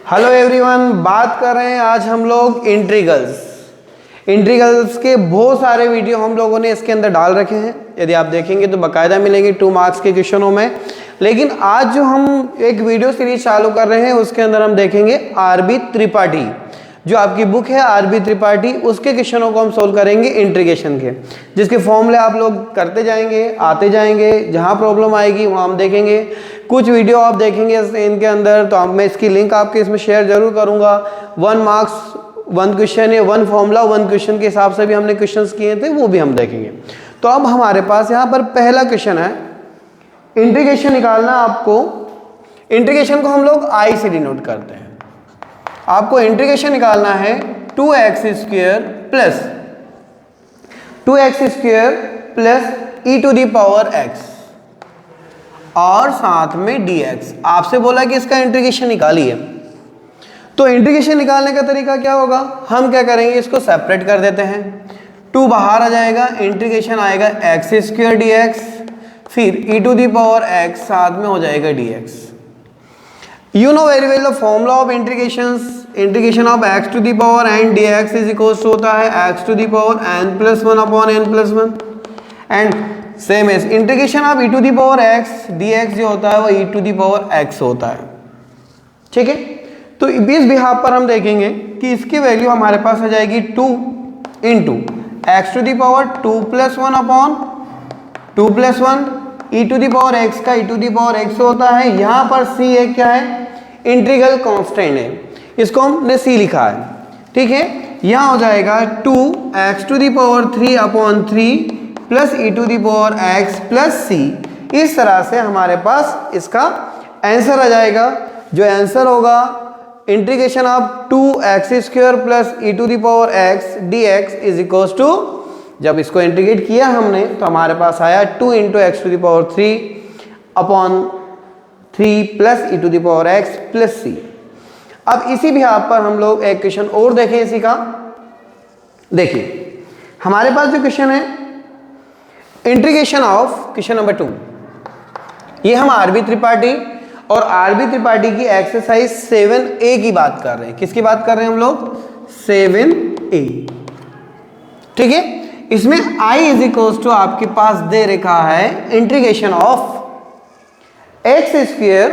Hello everyone, बात कर रहे हैं आज हम लोग इंटीग्रल्स के बहुत सारे वीडियो हम लोगों ने इसके अंदर डाल रखे हैं। यदि आप देखेंगे तो बाकायदा मिलेंगे 2 मार्क्स के क्वेश्चनों में। लेकिन आज जो हम एक वीडियो सीरीज चालू कर रहे हैं उसके अंदर हम देखेंगे आरबी त्रिपाठी, जो आपकी बुक है आरबी त्रिपाठी, उसके क्वेश्चनों को हम सोल्व करेंगे इंटीग्रेशन के, जिसके फॉर्मूले आप लोग करते जाएंगे, आते जाएंगे, जहाँ प्रॉब्लम आएगी वहाँ हम देखेंगे। कुछ वीडियो आप देखेंगे इनके अंदर, तो मैं इसकी लिंक आपके इसमें शेयर जरूर करूँगा। 1 मार्क्स 1 क्वेश्चन है, 1 फॉर्मूला 1 क्वेश्चन के हिसाब से भी हमने क्वेश्चंस किए थे, वो भी हम देखेंगे। तो अब हमारे पास यहाँ पर पहला क्वेश्चन है, इंटीग्रेशन निकालना। आपको इंटीग्रेशन को हम लोग आई से डिनोट करते हैं। आपको इंटीग्रेशन निकालना है 2x square plus 2x square plus e to the power x और साथ में dx। आपसे बोला कि इसका इंटीग्रेशन निकालिए, तो इंटीग्रेशन निकालने का तरीका क्या होगा? हम क्या करेंगे, इसको सेपरेट कर देते हैं। 2 बाहर आ जाएगा, इंटीग्रेशन आएगा x स्क्वायर dx, फिर e to the power x साथ में हो जाएगा dx। You know very well the formula of integration of x to the power n dx is equals to होता है x to the power n plus 1 upon n plus 1, and same as integration of e to the power x dx जो होता है वो e to the power x होता है। ठीक है, तो इस बिहाफ पर हम देखेंगे कि इसकी वैल्यू हमारे पास आ जाएगी 2 into x to the power 2 plus 1 upon 2 plus 1 e to the power x का e to the power x होता है। यहाँ पर c एक क्या है, इंटीग्रल कांस्टेंट है, इसको हमने c लिखा है। ठीक है, यहाँ हो जाएगा 2x to the power 3 upon 3 plus e to the power x plus c। इस तरह से हमारे पास इसका आंसर आ जाएगा। जो आंसर होगा integration of 2x square plus e to the power x dx is equals to, जब इसको इंटीग्रेट किया हमने तो हमारे पास आया 2 into x to the power 3 upon 3 plus e to the power x plus c। अब इसी भी आप पर हम लोग एक क्वेश्चन और देखें इसी का। देखिए हमारे पास जो क्वेश्चन है इंटीग्रेशन ऑफ क्वेश्चन नंबर 2, ये हम आरबी त्रिपाठी और आरबी त्रिपाठी की एक्सरसाइज 7A की बात कर रहे हैं। किसकी बात कर रहे हैं हम लोग? 7A। ठीक है, इसमें i इज इक्वल्स टू आपके पास दे रखा है integration of x square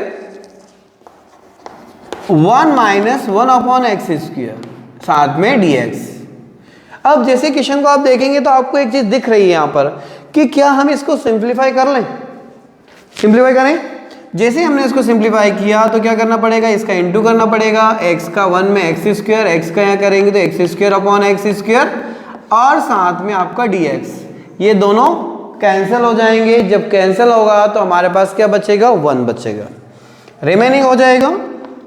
1 minus 1 upon x square साथ में dx। अब जैसे क्वेश्चन को आप देखेंगे तो आपको एक चीज दिख रही है यहाँ पर कि क्या हम इसको सिंप्लीफाई कर लें। सिंप्लीफाई करें, जैसे हमने इसको सिंप्लीफाई किया तो क्या करना पड़ेगा, इसका इंटू करना पड़ेगा। x का 1 में एक्स स्क्वायर, x का यहाँ करेंगे तो x square upon x square और साथ में आपका dx, ये दोनों कैंसिल हो जाएंगे। जब कैंसिल होगा तो हमारे पास क्या बचेगा, 1 बचेगा। रिमेनिंग हो जाएगा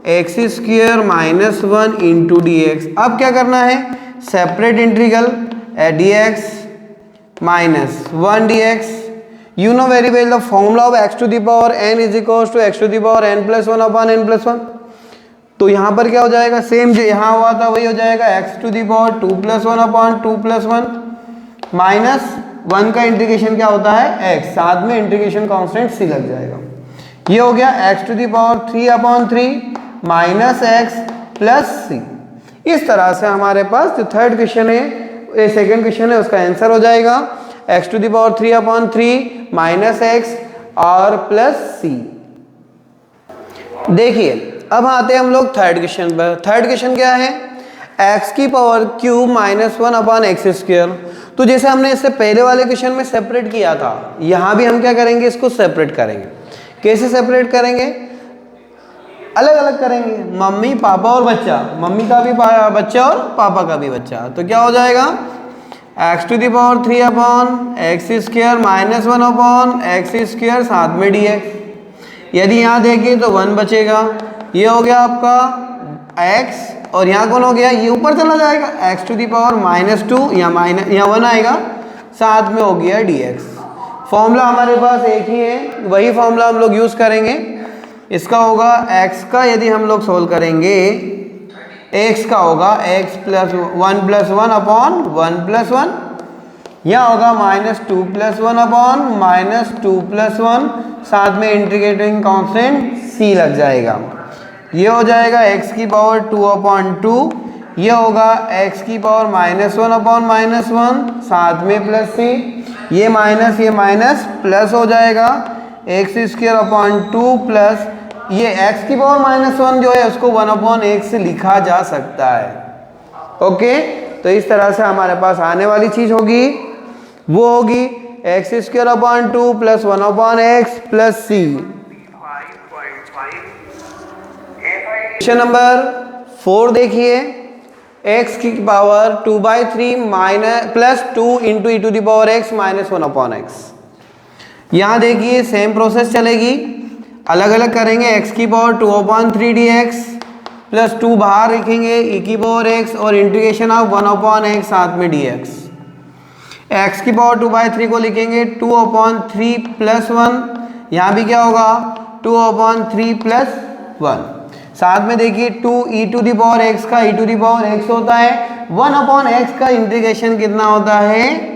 x square minus 1 into dx। अब क्या करना है, separate integral dx minus 1 dx। You know very well the formula of x to the power n is equals to x to the power n plus 1 upon n plus 1। तो यहाँ पर क्या हो जाएगा, सेम जो यहाँ हुआ था वही हो जाएगा, x to the power 2 plus 1 upon 2 plus 1 minus 1 का इंटीग्रेशन क्या होता है x, साथ में इंटीग्रेशन कांस्टेंट c लग जाएगा। ये हो गया x to the power 3 upon 3 minus x plus c। इस तरह से हमारे पास जो थर्ड क्वेश्चन है, सेकेंड क्वेश्चन है, उसका आंसर हो जाएगा x to the power 3 upon 3 minus x और प्लस c। देखिए अब आते हैं हम लोग थर्ड क्वेश्चन पर। थर्ड क्वेश्चन क्या है, x की power cube minus 1 upon x square. तो जैसे हमने इससे पहले वाले क्वेश्चन में सेपरेट किया था, यहाँ भी हम क्या करेंगे, इसको सेपरेट करेंगे। कैसे सेपरेट करेंगे, अलग अलग करेंगे, मम्मी पापा और बच्चा, मम्मी का भी बच्चा और पापा का भी बच्चा। तो क्या हो जाएगा, x to the power 3 upon x square minus 1 upon x square साथ में dx। यदि यहाँ देखें तो 1 बचेगा। ये हो गया आपका x और यहाँ कौन हो गया, ये ऊपर चला जाएगा, x to the power minus 2, यहाँ 1 आएगा, साथ में हो गया dx। फॉर्मूला हमारे पास एक ही है, वही फॉर्मूला हम लोग यूज करेंगे। इसका होगा x का, यदि हम लोग सोल्व करेंगे x का होगा x plus 1 plus 1 upon 1 plus 1, यहाँ होगा minus 2 plus 1 upon minus 2 plus 1, साथ में इंटीग्रेटिंग कांस्टेंट c लग जाएगा। ये हो जाएगा x की पावर 2/2, ये होगा x की पावर -1/-1, साथ में प्लस c, ये माइनस प्लस हो जाएगा x² प्लस ये x की पावर -1 जो है उसको 1/x से लिखा जा सकता है। ओके, तो इस तरह से हमारे पास आने वाली चीज होगी वो होगी x² plus 1/x plus c। Question number 4 देखिए, x की power 2/3 plus 2 into e⁻x minus 1/x। यहाँ देखिए सेम प्रोसेस चलेगी, अलग अलग करेंगे। x की पावर 2/3 dx प्लस 2 बाहर लिखेंगे e⁻x और इंटीग्रेशन ऑफ 1/x साथ में dx। x की पावर 2/3 को लिखेंगे 2/3 प्लस 1, यहाँ भी क्या होगा 2/3 प्लस 1, साथ में देखिए 2 e⁻x का e⁻x होता है, 1/x का इंटीग्रेशन कितना होता है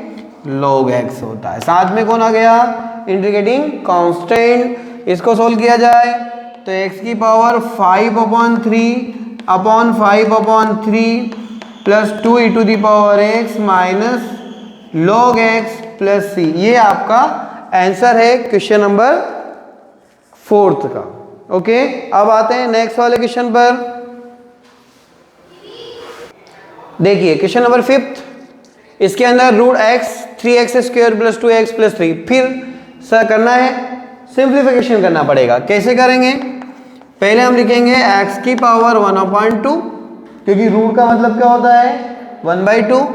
log x होता है, साथ में कौन आ गया इंटीग्रेटिंग कांस्टेंट। इसको सोल्व किया जाए तो x की power 5/3 plus 2 e⁻x minus log x plus c, ये आपका आंसर है क्वेश्चन नंबर 4 का। ओके, अब आते हैं नेक्स्ट वाले क्वेश्चन पर। देखिए क्वेश्चन नंबर 5, इसके अंदर √x 3x² plus 2x plus 3, फिर सर करना है सिंप्लीफिकेशन करना पड़ेगा। कैसे करेंगे, पहले हम लिखेंगे x की पावर 1/2, क्योंकि रूट का मतलब क्या होता है 1/2,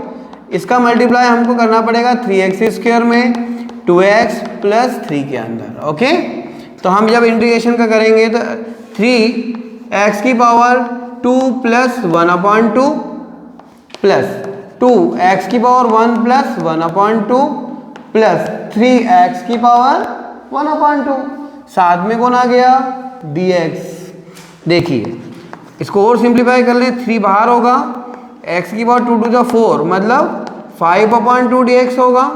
इसका मल्टीप्लाई हमको करना पड़ेगा 3x² में 2x प्लस 3 के अंदर। ओके, तो हम जब इंटीग्रेशन का करेंगे तो 3x की पावर 2 प्लस 1/2 प्लस 2x की पावर 1 प्लस 1/2 प्लस 3x की पावर 1/2, साथ में कौन आ गया dx। देखिए इसको और सिंप्लीफाई कर ले, 3 बाहर होगा, x की पावर 2 to 4 मतलब 5/2 dx होगा,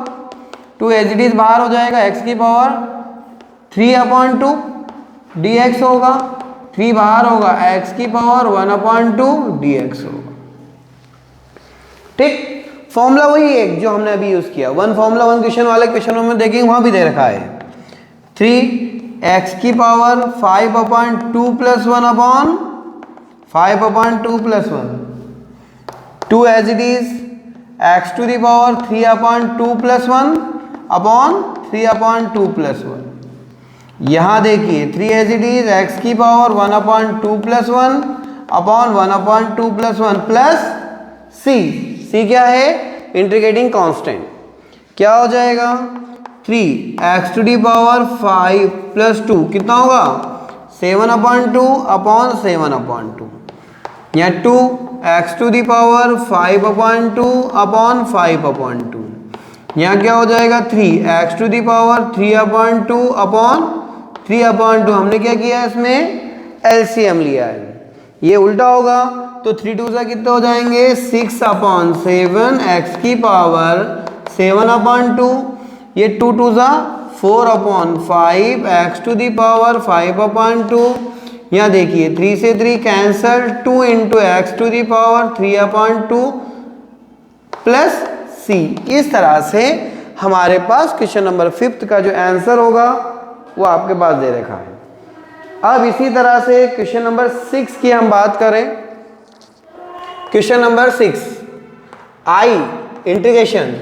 2 एज इट इज बाहर हो जाएगा, x की पावर 3/2 dx होगा, 3 बाहर होगा, x की पावर 1/2 dx होगा। ठीक, फॉर्मूला वही है जो हमने अभी यूज किया, फॉर्मूला 1 क्वेश्चन वाले क्वेश्चनों में देखेंगे वहां भी दे रखा है 3x की power 5/2 plus 1/5/2 plus 1, 2 as it is x to the power 3/2 plus 1/3/2 plus 1। यहाँ देखिए 3 एज इट इज x की power 1/2 plus 1/1/2 plus 1 plus c क्या है इंटीग्रेटिंग कांस्टेंट, क्या हो जाएगा 3x to the power 5 plus 2 कितना होगा 7/2/7/2, या 2x टू दी पावर 5/2/5/2, यहाँ क्या हो जाएगा 3x टू दी पावर 3/2/3/2। हमने क्या किया इसमें एलसीएम लिया है, ये उल्टा होगा तो 3 2 से कितने हो जाएंगे 6/7, x की पावर 7/2, ये 2 2 सा 4/5, x टू दी पावर 5/2, यहाँ देखिए 3 से 3 cancel, 2 into x to the power 3/2 plus c। इस तरह से हमारे पास क्वेश्चन नंबर 5 का जो आंसर होगा वो आपके पास दे रखा है। अब इसी तरह से क्वेश्चन नंबर 6 की हम बात करें। Question number 6, i integration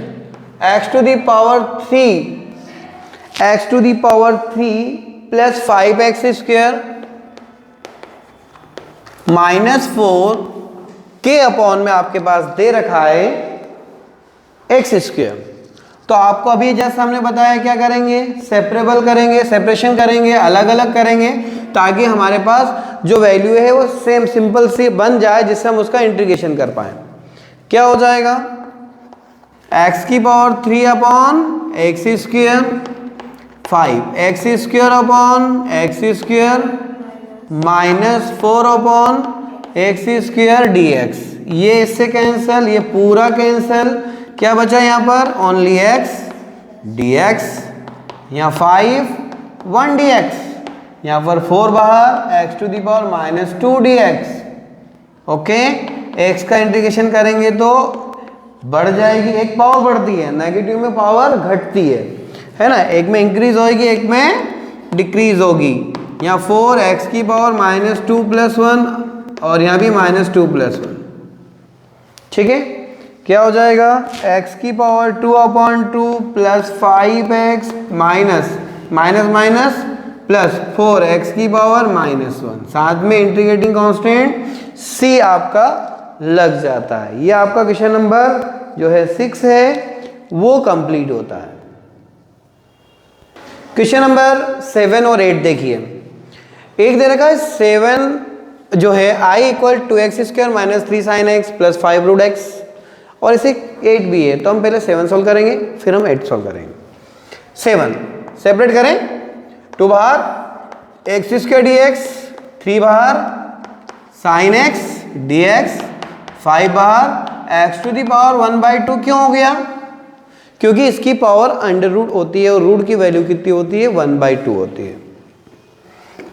x to the power 3 plus 5x² minus 4 के अपॉन में आपके पास दे रखा है x²। तो आपको अभी जैसा हमने बताया क्या करेंगे, सेपरेबल करेंगे, सेपरेशन करेंगे, अलग अलग करेंगे ताकि हमारे पास जो वैल्यू है वो सेम सिंपल सी बन जाए जिससे हम उसका इंटीग्रेशन कर पाए। क्या हो जाएगा x की power 3/x², 5x² minus 4/x² dx, ये इससे कैंसल, ये पूरा कैंसल, क्या बचा यहाँ पर ओनली x dx, यहाँ 5 1 dx, यहाँ पर 4 बाहर, x to the power minus 2 dx। Okay, x का इंटीग्रेशन करेंगे तो बढ़ जाएगी, एक पावर बढ़ती है, नेगेटिव में पावर घटती है ना, एक में इंक्रीज होगी एक में डिक्रीज होगी। यहाँ 4x की पावर माइनस 2 प्लस 1 और यहाँ भी माइनस 2 प्लस 1। ठीक है, क्या हो जाएगा, x की power 2/2 plus 5x minus minus minus plus 4x की पावर माइनस 1, साथ में इंटीग्रेटिंग कांस्टेंट c आपका लग जाता है। ये आपका क्वेश्चन नंबर जो है 6 है वो कंप्लीट होता है। क्वेश्चन नंबर 7 और 8 देखिए, एक दे रखा है 7 जो है i equal 2x² minus 3 sin x plus 5 root x, और इसे 8 भी है, तो हम पहले 7 सोल्व करेंगे फिर हम 8 सोल्व करेंगे। 7 सेपरेट करें, 2 बाहर x² dx, 3 बाहर sin x dx, 5 बाहर x टू दी पावर 1/2 क्यों हो गया, क्योंकि इसकी पावर अंडर रूट होती है और रूट की वैल्यू कितनी होती है, 1/2 होती है।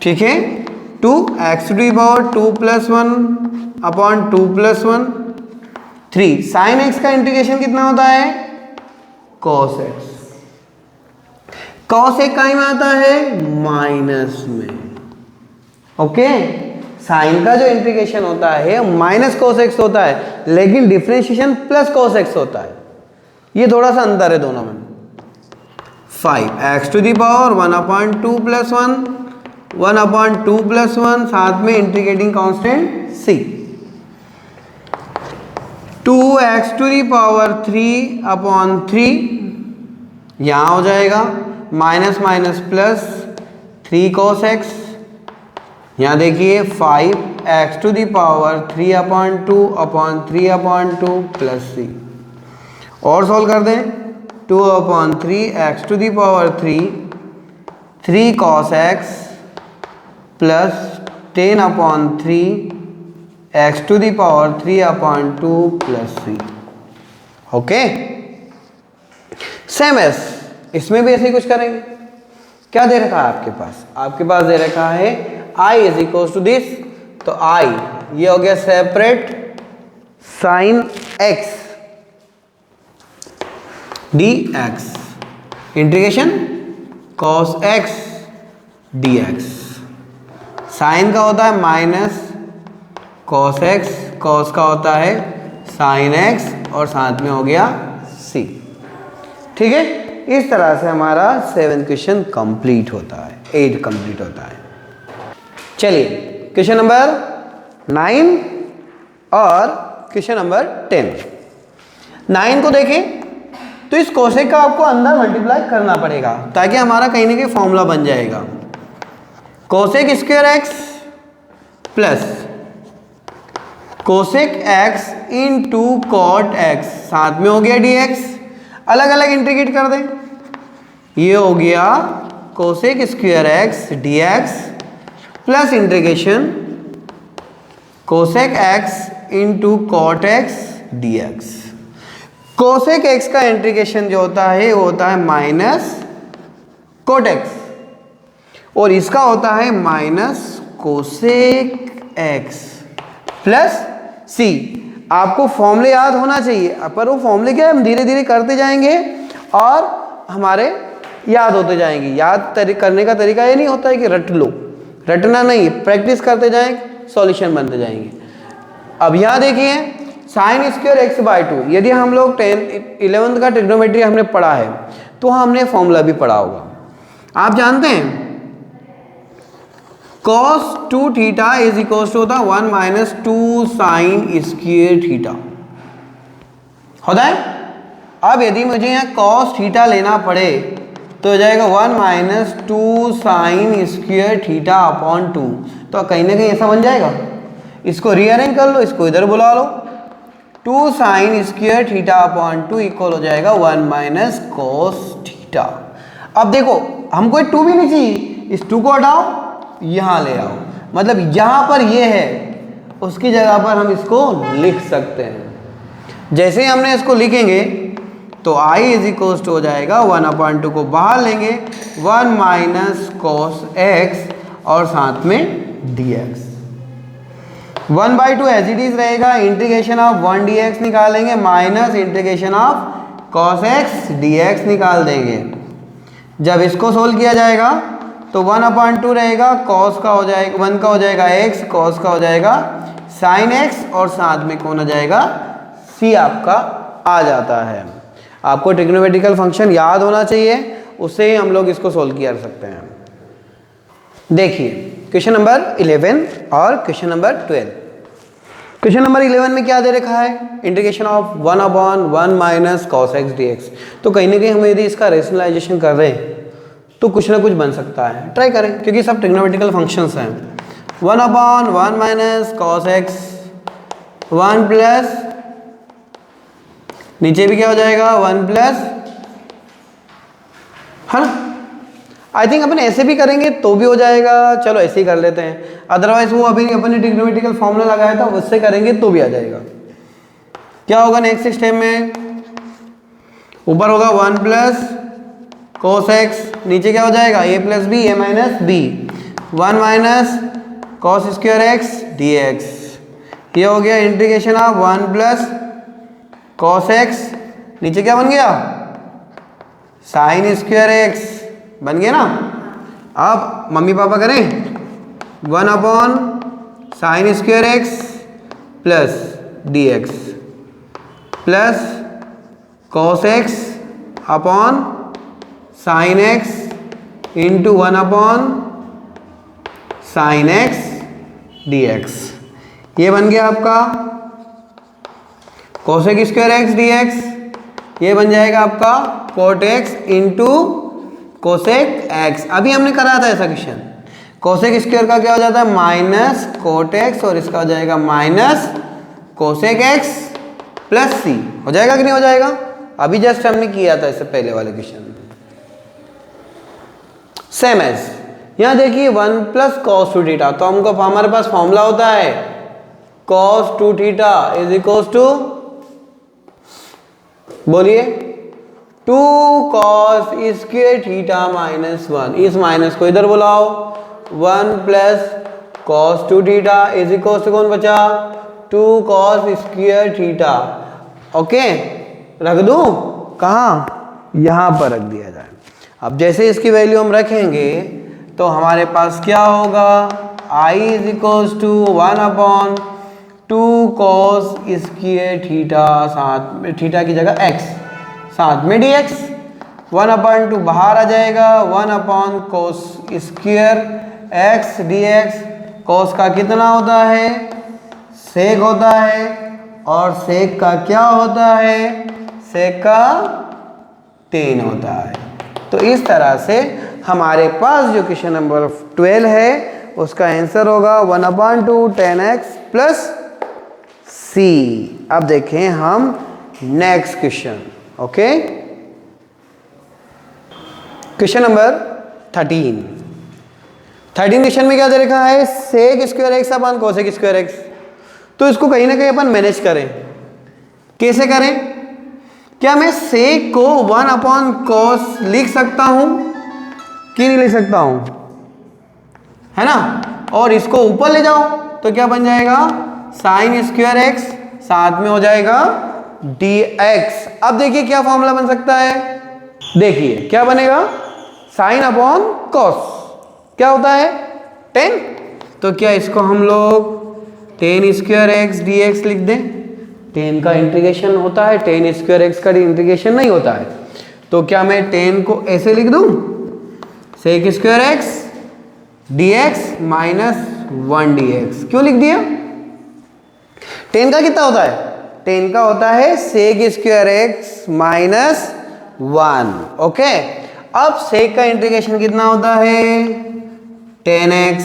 ठीक है, 2x to the power 2 plus 1/2 plus 1, 3 sin x का इंटीग्रेशन कितना होता है, cos x। cos एक कहीं में आता है, माइनस में। ओके, साइन का जो इंटीग्रेशन होता है माइनस cos x होता है, लेकिन डिफरेंशिएशन प्लस cos x होता है, ये थोड़ा सा अंतर है दोनों में। 5x to the power 1/2 plus 1/2 plus 1, साथ में integrating constant c, 2x to the power 3/3, यहां हो जाएगा minus minus plus 3 cos x, यहाँ देखिए 5x to the power 3/2 plus c, और सॉल्व कर दें, 2/3 x to the power 3 cos x plus 10/3 x to the power 3/2 plus c। Okay, same as इसमें भी ऐसे ही कुछ करेंगे। क्या दे रखा है आपके पास, आपके पास दे रखा है i is equal to this, तो i ये हो गया separate sine x dx, integration cos x dx, sine का होता है माइनस cos x, cos का होता है sin x, और साथ में हो गया c। ठीक है, इस तरह से हमारा 7 क्वेश्चन कंप्लीट होता है, 8 कंप्लीट होता है। चलिए क्वेश्चन नंबर 9 और क्वेश्चन नंबर 10। 9 को देखें तो इस कोसेक का आपको अंदर मल्टीप्लाई करना पड़ेगा ताकि हमारा कहीं ना कहीं फॉर्मूला बन जाएगा, cosec square x plus cosec x into cot x, साथ में हो गया dx, अलग अलग इंटीग्रेट कर दें, ये हो गया cosec square x dx plus integration cosec x into cot x dx। Cosec x का इंटीग्रेशन जो होता है वो होता है माइनस कोट एक्स, और इसका होता है माइनस कोसेक एक्स प्लस सी। आपको फॉर्मूले याद होना चाहिए, पर वो फॉर्मूले क्या है हम धीरे धीरे करते जाएंगे और हमारे याद होते जाएंगे। याद करने का तरीका ये नहीं होता है कि रट लो, रटना नहीं, प्रैक्टिस करते जाएं, सॉल्यूशन बनते जाएंगे। अब यहाँ देखिए साइन स्क्वायर एक्स बाई 2, यदि हम लोग 11th का ट्रिग्नोमेट्री हमने पढ़ा है तो हमने फॉर्मूला भी पढ़ा होगा। आप जानते हैं cos 2 theta is equal to होता है 1 माइनस 2 साइन स्क्वायर थीटा होता है। अब यदि मुझे यहाँ cos थीटा लेना पड़े तो हो जाएगा 1 minus 2 sign square theta upon 2, तो कहीं ना कहीं ऐसा बन जाएगा। इसको रीअरेंज कर लो, इसको इधर बुला लो, 2 sign square theta upon 2 equal हो जाएगा 1 माइनस cos थीटा। अब देखो हमको 2 भी नहीं चाहिए, इस 2 को हटाओ यहाँ ले आओ, मतलब यहाँ पर ये है उसकी जगह पर हम इसको लिख सकते हैं। जैसे ही हमने इसको लिखेंगे तो i इज इक्वल टू हो जाएगा 1/2 को बाहर लेंगे 1 माइनस cos x और साथ में dx। 1/2 एज इट इज रहेगा, इंटीग्रेशन ऑफ 1 dx निकालेंगे minus integration of cos x dx निकाल देंगे। जब इसको सोल्व किया जाएगा तो 1/2 रहेगा, cos का हो जाएगा 1 का हो जाएगा x, cos का हो जाएगा sin x और साथ में कौन आ जाएगा c आपका आ जाता है। आपको ट्रिग्नोमेट्रिकल फंक्शन याद होना चाहिए, उससे ही हम लोग इसको सोल्व कर सकते हैं। देखिए क्वेश्चन नंबर 11 और क्वेश्चन नंबर 12। क्वेश्चन नंबर 11 में क्या दे रखा है, integration of 1/1 minus cos x dx। तो कहीं ना कहीं हम यदि इसका रेशनलाइजेशन कर रहे हैं तो कुछ ना कुछ बन सकता है, ट्राई करें क्योंकि सब ट्रिग्नोमेट्रिकल फंक्शंस हैं। 1/1 माइनस cos x 1 प्लस नीचे भी क्या हो जाएगा 1 प्लस, है ना। आई थिंक अपन ऐसे भी करेंगे तो भी हो जाएगा, चलो ऐसे ही कर लेते हैं। अदरवाइज वो अभी अपने ट्रिग्नोमेट्रिकल फॉर्मूला लगाया था उससे करेंगे तो भी आ जाएगा। क्या होगा नेक्स्ट स्टेप में, ऊपर होगा 1 प्लस cos x, नीचे क्या हो जाएगा a plus b a minus b, 1 minus cos square x dx। ये हो गया integration of 1 plus cos x, नीचे क्या बन गया sin स्क्वायर x बन गया ना। अब मम्मी पापा करें 1/sin square x plus dx plus cos x upon sin x into 1/sin x dx। ये बन गया आपका cosec स्क्वायर x dx, ये बन जाएगा आपका cot x into cosec x। अभी हमने करा था ऐसा क्वेश्चन, कोसेक स्क्वायर का क्या हो जाता है माइनस कोट x और इसका हो जाएगा minus cosec x plus c। हो जाएगा कि नहीं हो जाएगा, अभी जस्ट हमने किया था इससे पहले वाले क्वेश्चन। सेम एज यहाँ देखिए 1 प्लस कॉस 2 थीटा, तो हमको हमारे पास फॉर्मूला होता है cos 2 theta is equals to, बोलिए 2 cos स्क्वायर थीटा माइनस 1। इस माइनस को इधर बुलाओ, 1 plus cos 2 theta is equals to कौन बचा 2 cos स्क्वायर थीटा। ओके रख दूं कहाँ, यहाँ पर रख दिया जाए। अब जैसे इसकी वैल्यू हम रखेंगे तो हमारे पास क्या होगा, i is equals to 1/2 cos square theta, साथ में थीटा की जगह x, साथ में dx। 1/2 बाहर आ जाएगा, 1/cos square x dx। cos का कितना होता है, सेक होता है, और सेक का क्या होता है, सेक का 10 होता है। तो इस तरह से हमारे पास जो क्वेश्चन नंबर 12 है उसका आंसर होगा 1/2 tan x प्लस c। अब देखें हम next question. Okay question number 13 question में क्या दे रखा है, सेक स्क्वायर x अपन कोसेक स्क्वायर x। तो इसको कहीं ना कहीं अपन मैनेज करें, कैसे करें, क्या मैं सेक को 1/cos लिख सकता हूं कि नहीं लिख सकता हूं, है ना। और इसको ऊपर ले जाओ तो क्या बन जाएगा साइन स्क्वायर x, साथ में हो जाएगा dx। अब देखिए क्या फॉर्मूला बन सकता है, देखिए क्या बनेगा, साइन अपॉन कॉस क्या होता है 10। तो क्या इसको हम लोग tan स्क्वायर x dx लिख दें। tan का इंटीग्रेशन होता है, tan स्क्वायर x का इंटीग्रेशन नहीं होता है। तो क्या मैं tan को ऐसे लिख दूं, sec square x dx minus 1 dx। क्यों लिख दिया, tan का कितना होता है, tan का होता है sec square x minus 1। Okay अब सेक का इंटीग्रेशन कितना होता है tan x,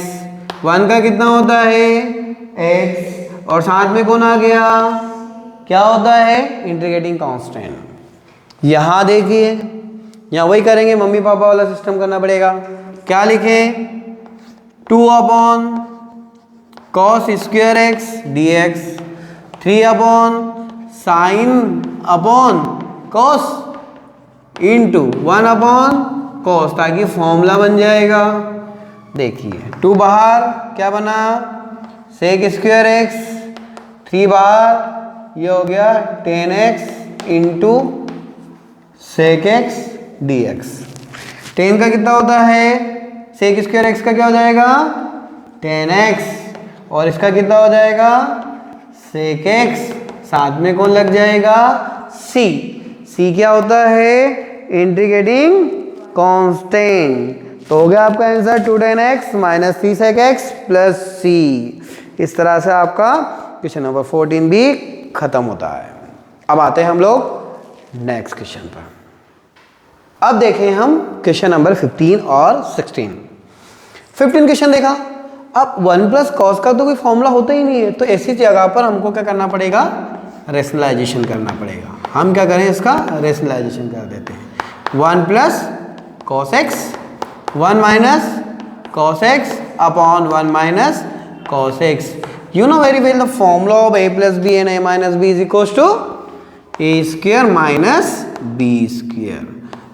1 का कितना होता है x, और साथ में कौन आ गया, क्या होता है इंटीग्रेटिंग कांस्टेंट। यहां देखिए यहां वही करेंगे, मम्मी पापा वाला सिस्टम करना पड़ेगा। क्या लिखें 2/cos square x dx, 3/sin cos into 1/cos, ताकि फॉर्मूला बन जाएगा देखिए 2 बाहर क्या बना सेक स्क्वायर एक्स, 3 बाहर ये हो गया 10x into sec x d x. 10 का कितना होता है सेक स्क्वायर एक्स का क्या हो जाएगा 10x और इसका कितना हो जाएगा सेक एक्स, साथ में कौन लग जाएगा c। c क्या होता है इंटीग्रेटिंग कांस्टेंट। तो हो गया आपका answer 2 10x minus 3 sec x plus c। इस तरह से आपका क्वेश्चन नंबर 14 भी खत्म होता है। अब आते हैं हम लोग नेक्स्ट क्वेश्चन पर। अब देखें हम क्वेश्चन नंबर 15 और 16। 15 क्वेश्चन देखा। अब 1 प्लस कॉस का तो कोई फॉर्मूला होता ही नहीं है, तो ऐसी जगह पर हमको क्या करना पड़ेगा रेशनलाइजेशन करना पड़ेगा। हम क्या करें इसका रेशनलाइजेशन कर देते हैं। 1 plus cos x 1 minus cos x upon 1 minus cos x। You know very well the formula of a plus b and a minus b is equals to a square minus b square।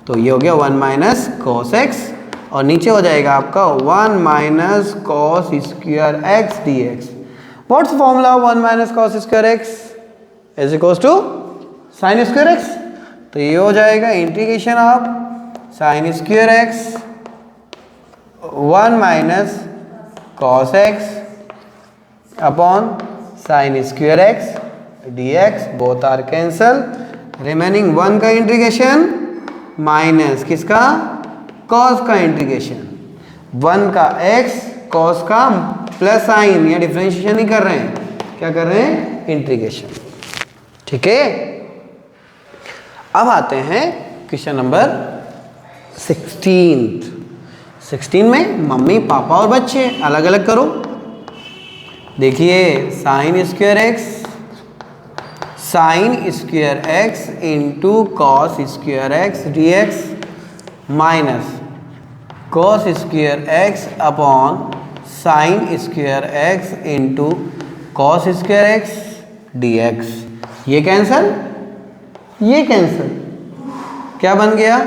तो ये हो गया 1 minus cos x और नीचे हो जाएगा आपका 1 minus cos square x dx। What's the formula of 1 minus cos square x is equals to sin square x। तो ये हो जाएगा integration of sin square x 1 minus cos x upon sine square x d x. Both are cancel, remaining 1 का integration minus किसका cos का integration 1 का x cos का plus sine या डिफरेंशिएशन नहीं कर रहे हैं, क्या कर रहे हैं इंटीग्रेशन। ठीक है। अब आते हैं क्वेश्चन नंबर 16 में मम्मी पापा और बच्चे अलग अलग करो। देखिए sign square x into cos square x d x minus cos square x upon sine square x into cos square x d x. ये कैंसल, ये कैंसल, क्या बन गया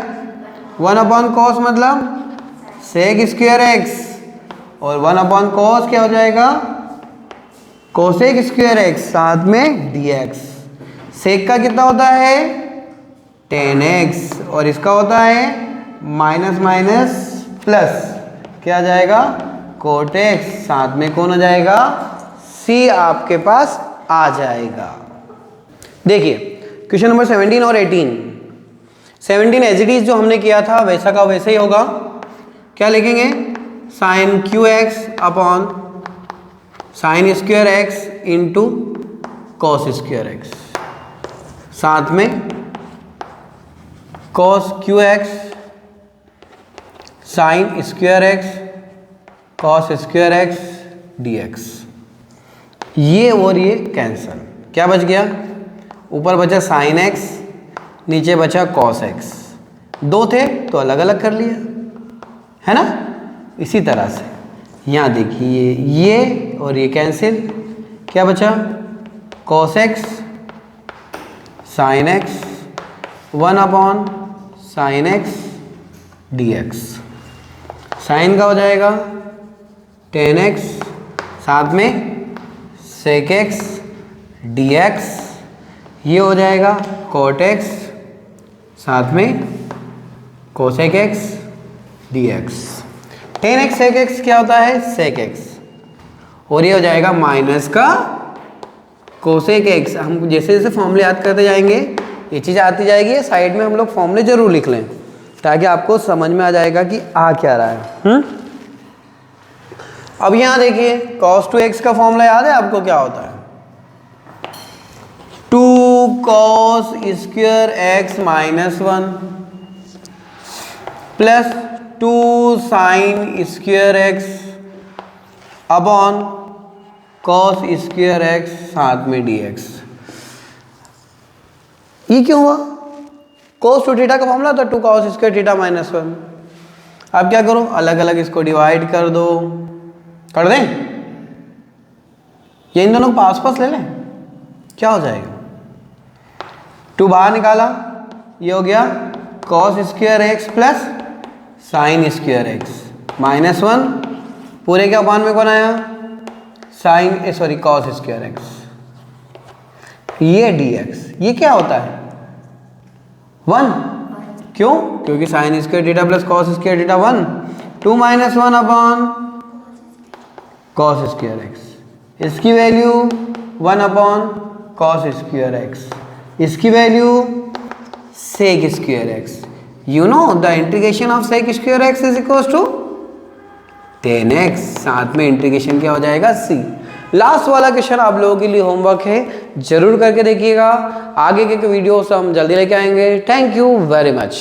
1 अपॉन कॉस मतलब सेक स्क्वायर एक्स और 1 अपॉन कॉस क्या हो जाएगा कोसेक स्क्वायर एक्स साथ में dx। सेक का कितना होता है 10x और इसका होता है माइनस माइनस प्लस क्या आ जाएगा कोट एक्स, साथ में कौन हो जाएगा c आपके पास आ जाएगा। देखिए क्वेश्चन नंबर 17 और 18। 17 एज इट इज जो हमने किया था वैसा का वैसे ही होगा। क्या लिखेंगे sine cube x upon sine square x into cos square x, साथ में cos cube x sine square x cos square x d x. ये और ये कैंसल, क्या बच गया ऊपर बचा साइन एक्स नीचे बचा कॉस एक्स। 2 थे तो अलग अलग कर लिया है ना। इसी तरह से यहाँ देखिए ये और ये कैंसिल, क्या बचा cos x sine x 1 upon sine x d x. Sine का हो जाएगा 10x साथ में सेक एक्स डी एक्स। ये हो जाएगा कोट एक्स साथ में cosec x d x. 10x sec x क्या होता है सेक एक्स और ये हो जाएगा माइनस का कोसेक एक्स। हम जैसे जैसे फॉर्मूले याद करते जाएंगे ये चीज़ आती जाएगी, साइड में हम लोग फॉर्मूले जरूर लिख लें ताकि आपको समझ में आ जाएगा कि आ क्या रहा है। अब यहाँ देखिए cos 2x का फॉर्मूला याद है आपको क्या होता है 2 cos square x minus 1 plus 2 sign square x upon cos square x साथ में dx। ये क्यों हुआ cos 2 थीटा का फॉर्मूला था 2 cos स्क्वायर थीटा माइनस 1। अब क्या करो अलग अलग इसको डिवाइड कर दो, कर दें ये इन दोनों को पास पास ले लें, क्या हो जाएगा 2 बाहर निकाला ये हो गया cos square x plus sine square x minus 1 पूरे के अपान में कौन आया, sine sorry cos square x, ये dx, ये क्या होता है 1, क्यों, क्योंकि sine square theta plus cos square theta 1, 2 minus 1 upon cos square x, इसकी value 1 upon cos square x, इसकी value sec square x. You know the integration of sec square x is equal to 10x, साथ में integration क्या हो जाएगा c। Last वाला question आप लोगों के लिए होमवर्क है, जरूर करके देखिएगा। आगे के वीडियोस हम जल्दी लेके आएंगे। Thank you very much.